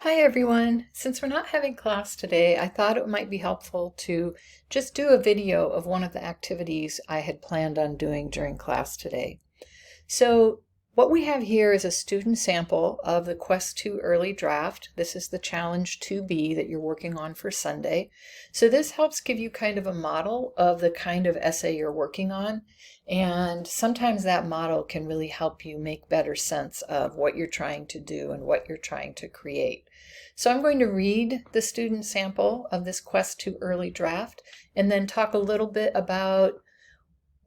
Hi everyone! Since we're not having class today, I thought it might be helpful to just do a video of one of the activities I had planned on doing during class today. So what we have here is a student sample of the Quest 2 early draft. This is the challenge 2B that you're working on for Sunday. So this helps give you kind of a model of the kind of essay you're working on. And sometimes that model can really help you make better sense of what you're trying to do and what you're trying to create. So I'm going to read the student sample of this Quest 2 early draft and then talk a little bit about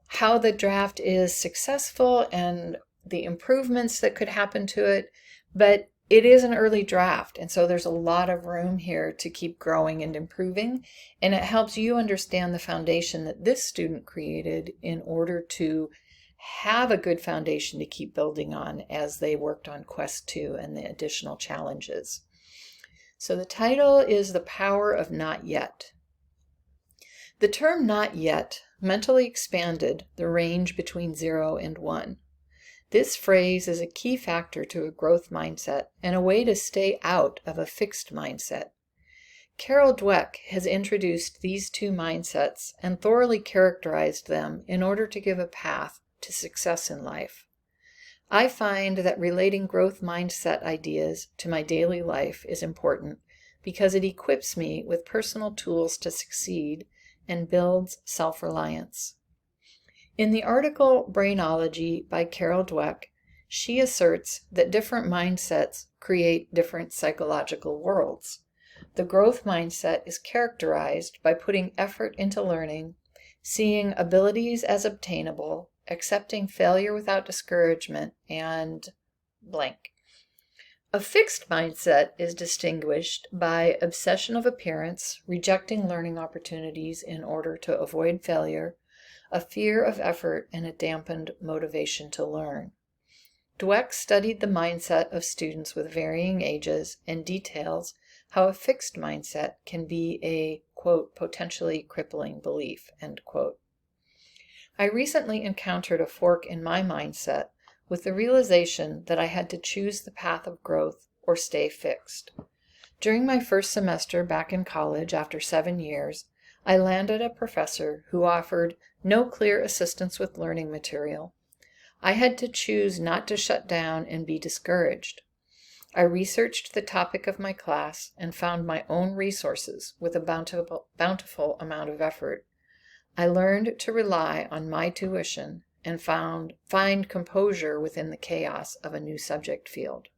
how the draft is successful and the improvements that could happen to it. But it is an early draft, and so there's a lot of room here to keep growing and improving, and it helps you understand the foundation that this student created in order to have a good foundation to keep building on as they worked on Quest 2 and the additional challenges. So the title is The Power of Not Yet. The term not yet mentally expanded the range between 0 and 1. This phrase is a key factor to a growth mindset and a way to stay out of a fixed mindset. Carol Dweck has introduced these two mindsets and thoroughly characterized them in order to give a path to success in life. I find that relating growth mindset ideas to my daily life is important because it equips me with personal tools to succeed and builds self-reliance. In the article Brainology by Carol Dweck, she asserts that different mindsets create different psychological worlds. The growth mindset is characterized by putting effort into learning, seeing abilities as obtainable, accepting failure without discouragement, and blank. A fixed mindset is distinguished by obsession of appearance, rejecting learning opportunities in order to avoid failure, a fear of effort, and a dampened motivation to learn. Dweck studied the mindset of students with varying ages and details how a fixed mindset can be a, quote, potentially crippling belief, end quote. I recently encountered a fork in my mindset with the realization that I had to choose the path of growth or stay fixed. During my first semester back in college after 7 years, I landed a professor who offered no clear assistance with learning material. I had to choose not to shut down and be discouraged. I researched the topic of my class and found my own resources with a bountiful amount of effort. I learned to rely on my tuition and find composure within the chaos of a new subject field.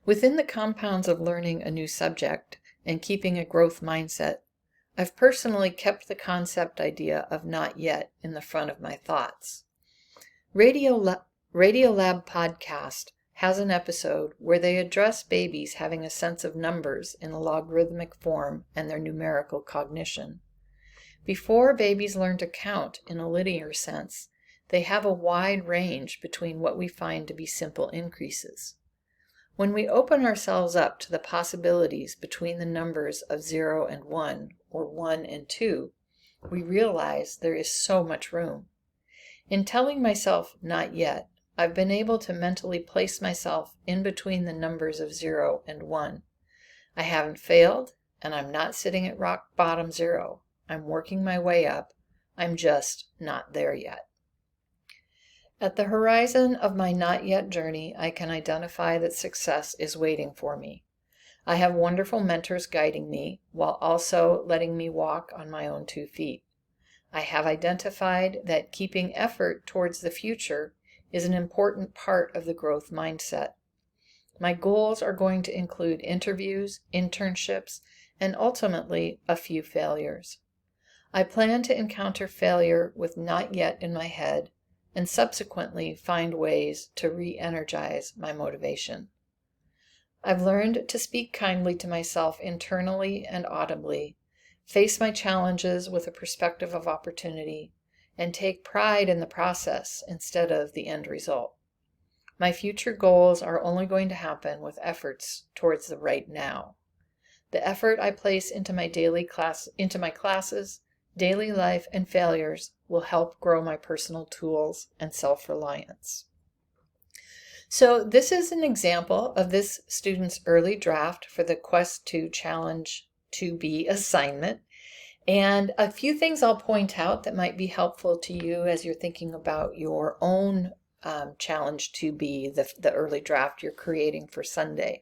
Within the compounds of learning a new subject and keeping a growth mindset, I've personally kept the concept idea of not yet in the front of my thoughts. Radiolab Podcast has an episode where they address babies having a sense of numbers in a logarithmic form and their numerical cognition. Before babies learn to count in a linear sense, they have a wide range between what we find to be simple increases. When we open ourselves up to the possibilities between the numbers of 0 and 1, or 1 and 2, we realize there is so much room. In telling myself not yet, I've been able to mentally place myself in between the numbers of 0 and 1. I haven't failed, and I'm not sitting at rock bottom 0. I'm working my way up. I'm just not there yet. At the horizon of my not yet journey, I can identify that success is waiting for me. I have wonderful mentors guiding me while also letting me walk on my own 2 feet. I have identified that keeping effort towards the future is an important part of the growth mindset. My goals are going to include interviews, internships, and ultimately a few failures. I plan to encounter failure with not yet in my head and subsequently find ways to re-energize my motivation. I've learned to speak kindly to myself internally and audibly, face my challenges with a perspective of opportunity, and take pride in the process instead of the end result. My future goals are only going to happen with efforts towards the right now. The effort I place into my classes, daily life, and failures will help grow my personal tools and self-reliance. So this is an example of this student's early draft for the Quest 2 Challenge 2B assignment. And a few things I'll point out that might be helpful to you as you're thinking about your own Challenge 2B, the early draft you're creating for Sunday.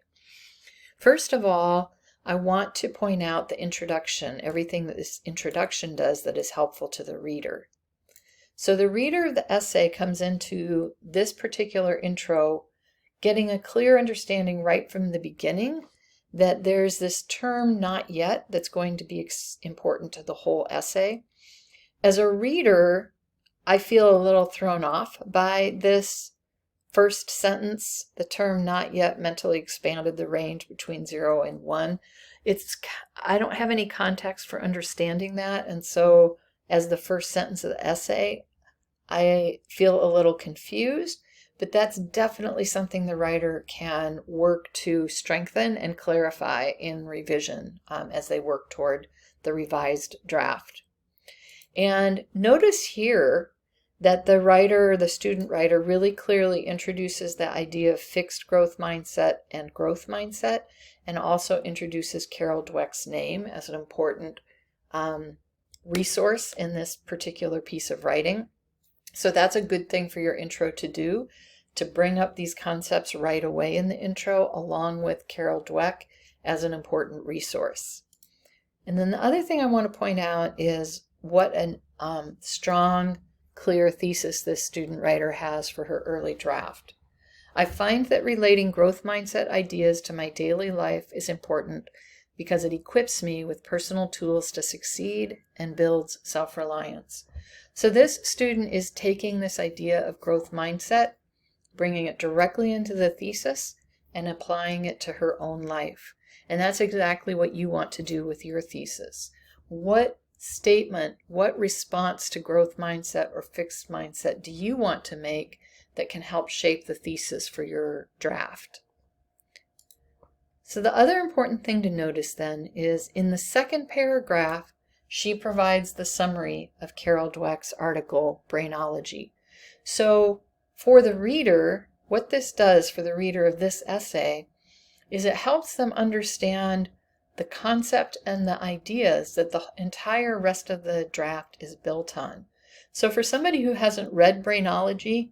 First of all, I want to point out the introduction, everything that this introduction does that is helpful to the reader. So the reader of the essay comes into this particular intro getting a clear understanding right from the beginning that there's this term "not yet" that's going to be important to the whole essay. As a reader, I feel a little thrown off by this first sentence. The term "not yet" mentally expanded the range between 0 and 1. I don't have any context for understanding that, and so as the first sentence of the essay, I feel a little confused, but that's definitely something the writer can work to strengthen and clarify in revision as they work toward the revised draft. And notice here that the student writer, really clearly introduces the idea of fixed growth mindset and growth mindset, and also introduces Carol Dweck's name as an important resource in this particular piece of writing. So that's a good thing for your intro to do, to bring up these concepts right away in the intro, along with Carol Dweck as an important resource. And then the other thing I want to point out is what a strong, clear thesis this student writer has for her early draft. I find that relating growth mindset ideas to my daily life is important because it equips me with personal tools to succeed and builds self-reliance. So this student is taking this idea of growth mindset, bringing it directly into the thesis, and applying it to her own life. And that's exactly what you want to do with your thesis. What statement, what response to growth mindset or fixed mindset do you want to make that can help shape the thesis for your draft? So the other important thing to notice then is in the second paragraph, she provides the summary of Carol Dweck's article, Brainology. So for the reader, what this does for the reader of this essay is it helps them understand the concept and the ideas that the entire rest of the draft is built on. So for somebody who hasn't read Brainology,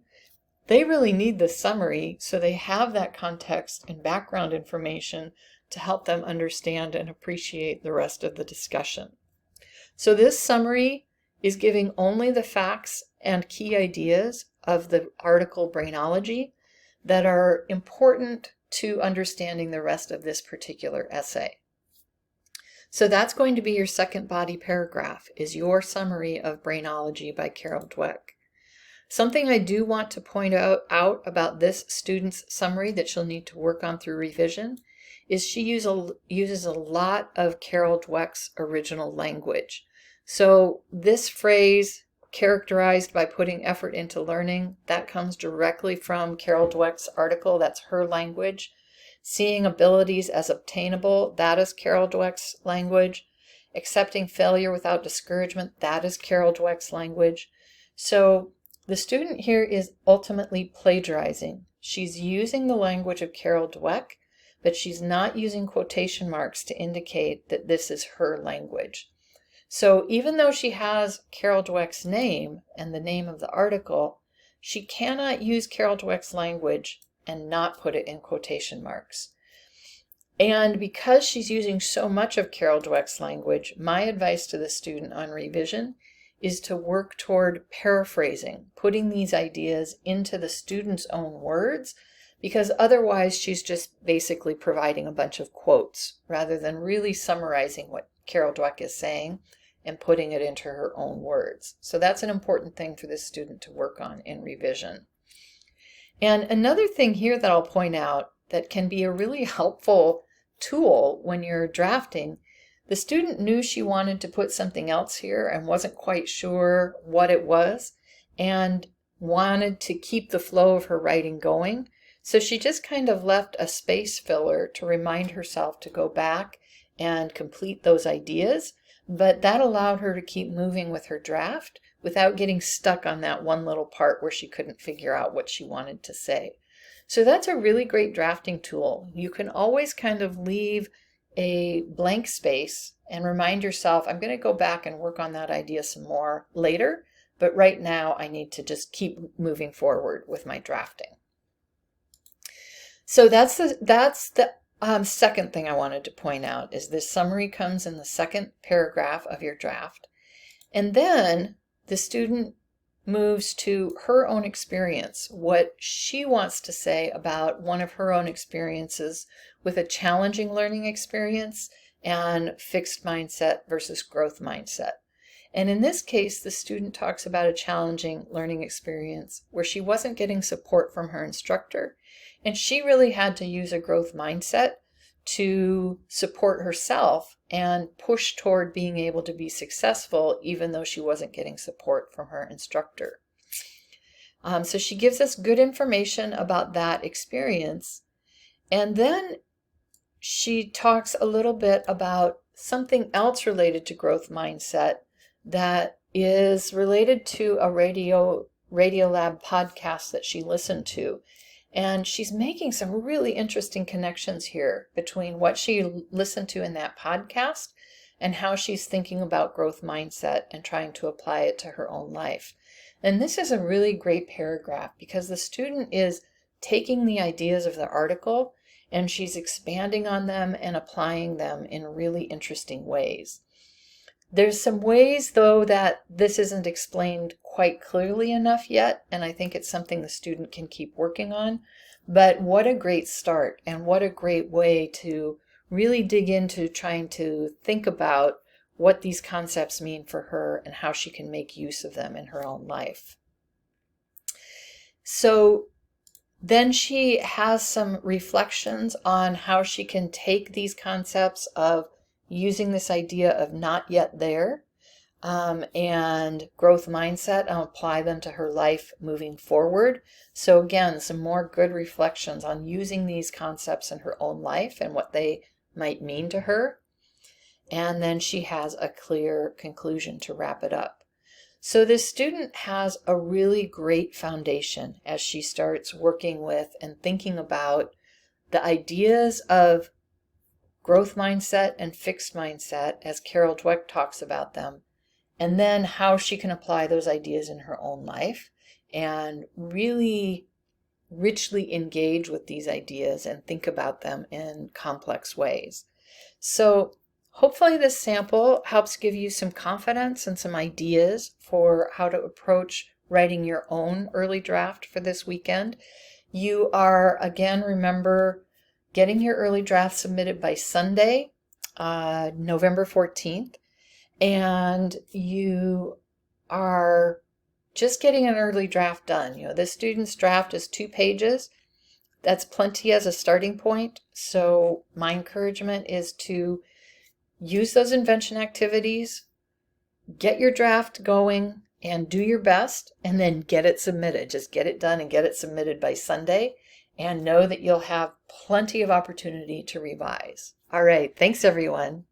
they really need the summary so they have that context and background information to help them understand and appreciate the rest of the discussion. So this summary is giving only the facts and key ideas of the article Brainology that are important to understanding the rest of this particular essay. So that's going to be your second body paragraph, is your summary of Brainology by Carol Dweck. Something I do want to point out about this student's summary that she'll need to work on through revision is she uses a lot of Carol Dweck's original language. So this phrase, characterized by putting effort into learning, that comes directly from Carol Dweck's article. That's her language. Seeing abilities as obtainable, that is Carol Dweck's language. Accepting failure without discouragement, that is Carol Dweck's language. So the student here is ultimately plagiarizing. She's using the language of Carol Dweck, but she's not using quotation marks to indicate that this is her language. So even though she has Carol Dweck's name and the name of the article, she cannot use Carol Dweck's language and not put it in quotation marks. And because she's using so much of Carol Dweck's language, my advice to the student on revision is to work toward paraphrasing, putting these ideas into the student's own words, because otherwise she's just basically providing a bunch of quotes rather than really summarizing what Carol Dweck is saying and putting it into her own words. So that's an important thing for this student to work on in revision. And another thing here that I'll point out that can be a really helpful tool when you're drafting, the student knew she wanted to put something else here and wasn't quite sure what it was and wanted to keep the flow of her writing going. So she just kind of left a space filler to remind herself to go back and complete those ideas. But that allowed her to keep moving with her draft without getting stuck on that one little part where she couldn't figure out what she wanted to say. So that's a really great drafting tool. You can always kind of leave a blank space and remind yourself, I'm going to go back and work on that idea some more later, but right now I need to just keep moving forward with my drafting. So that's the second thing I wanted to point out is this summary comes in the second paragraph of your draft. And then the student moves to her own experience, what she wants to say about one of her own experiences with a challenging learning experience and fixed mindset versus growth mindset. And in this case, the student talks about a challenging learning experience where she wasn't getting support from her instructor, and she really had to use a growth mindset to support herself and push toward being able to be successful even though she wasn't getting support from her instructor. So she gives us good information about that experience. And then she talks a little bit about something else related to growth mindset that is related to a Radiolab podcast that she listened to. And she's making some really interesting connections here between what she listened to in that podcast and how she's thinking about growth mindset and trying to apply it to her own life. And this is a really great paragraph because the student is taking the ideas of the article and she's expanding on them and applying them in really interesting ways. There's some ways, though, that this isn't explained quite clearly enough yet, and I think it's something the student can keep working on. But what a great start, and what a great way to really dig into trying to think about what these concepts mean for her and how she can make use of them in her own life. So then she has some reflections on how she can take these concepts of using this idea of not yet there and growth mindset and apply them to her life moving forward. So again, some more good reflections on using these concepts in her own life and what they might mean to her. And then she has a clear conclusion to wrap it up. So this student has a really great foundation as she starts working with and thinking about the ideas of growth mindset and fixed mindset as Carol Dweck talks about them, and then how she can apply those ideas in her own life and really richly engage with these ideas and think about them in complex ways. So hopefully this sample helps give you some confidence and some ideas for how to approach writing your own early draft for this weekend. You are, again, remember, getting your early draft submitted by Sunday, November 14th, and you are just getting an early draft done. You know, this student's draft is 2 pages. That's plenty as a starting point. So my encouragement is to use those invention activities, get your draft going, and do your best, and then get it submitted. Just get it done and get it submitted by Sunday. And know that you'll have plenty of opportunity to revise. All right, thanks everyone.